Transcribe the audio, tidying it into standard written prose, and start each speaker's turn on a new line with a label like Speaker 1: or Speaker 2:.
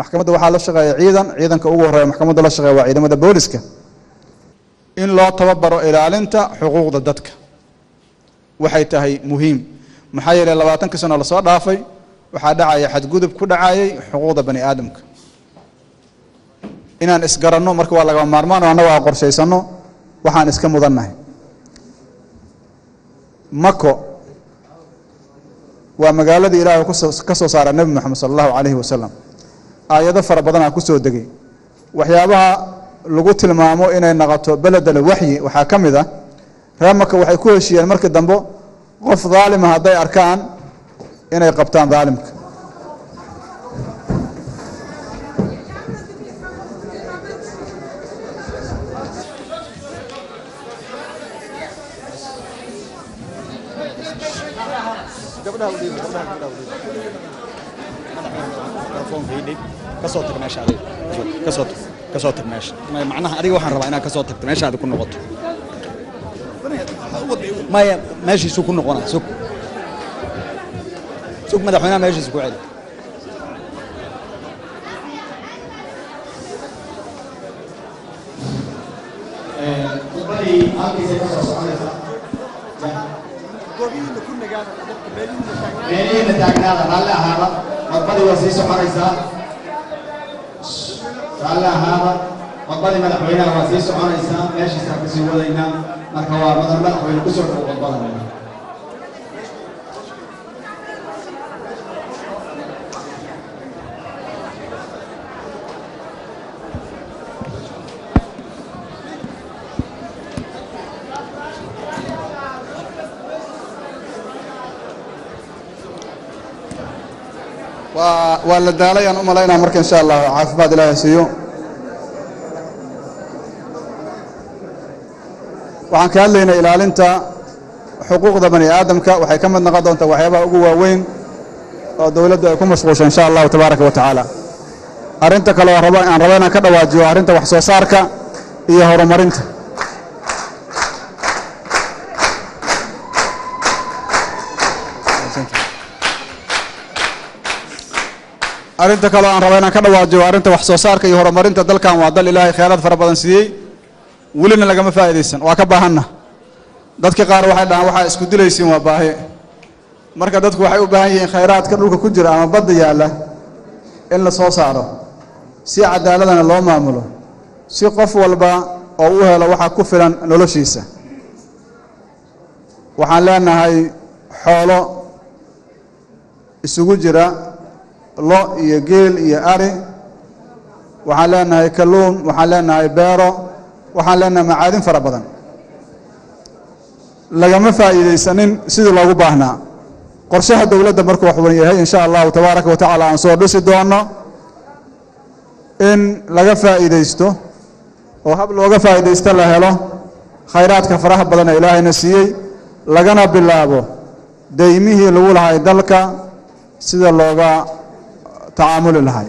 Speaker 1: maxkamadda waxaa la shaqeeya ciidanka ugu horeeya maxkamadda la shaqeeya waa ciidamada booliska in loo tababaro ilaalinta xuquuqda dadka waxay tahay muhiim maxaa yeelay 20 sano la soo dhaafay waxaa dhacaya xadgudub ku dhacayay xuquuqda bani aadamka inaan isgaranno marka waa laga maarmaan oo anaga qorsheysano waxaan iska mudannahay mako waa magaaladii Ilaahay ka soo saaray Nabi Muhammad sallallahu alayhi wasallam aayado fara badan ku soo degay waxyaabaha lagu tilmaamo inay noqoto beledal wahyi waxa kamid ah raamaka waxay ku heshiyeen markii dambe qof dhaalim ah haday arkaan inay qabtaan dhaalimka
Speaker 2: kasoo tag meesha kasoo tag meesha macnaha adiga waxaan rabaa inaad kasoo tagto meesha aad ku noqoto maya meeshiisu ku noqonaa sug madaxweynaha meeshiisu ku celi
Speaker 3: meelihina taagnaada raalli ahaada khudbadii waa sii soconaysaa raalli ahaada khudbadii madaxweynaha waa sii soconaysaa meeshiisa ku sii wadaynaa marka waa madaxweyne kusoo dhow khudbada
Speaker 1: ولا دالي أن أملينا مرك إن شاء الله عافباد الله يسيو وعن كان لنا إلى أنت حقوق بني آدم وحي كم النقد أنت وحيبها أقوى وين دولة يكون مشغوش إن شاء الله تبارك وتعالى أرنتك لو ربنا كذا واجوا أرنت وحصوصارك إيه هرمرنت arinta kale aan rabaa inaan ka dhawaajiyo arinta wax soo saarka iyo horumarinta dalkan waa dal Ilaahay khayraad fara badan siiyay wulina laga ma faa'iideysan waa ka baahanna dadka qaar waxay dhahan waxa isku dilaysiin waa baahi marka dadku waxay u baahan yihiin khayraadka dhulka ku jira ama badda yaala in la soo saaro si cadaaladana loo maamulo si qof walba oo u helo waxa ku filan noloshiisa waxaan leenahay xoolo isugu jira lo iyo geel iyo ari waxaan leenahay kalluun waxaan leenahay beero waxaan leenahay macaadin fara badan lagama faa'iideysanin sidii loogu baahnaa qorshaha dawladda markuu wax weyn yahay insha Allah tabaaraka wa taala aan soo dhisi doono in laga faa'iideysto oo hab looga faa'iideysto la helo khayraadka faraha badan ee Ilaahayna siiyay lagana bilaabo deymihii lagu lahaay dalka sida looga تعامل لهاي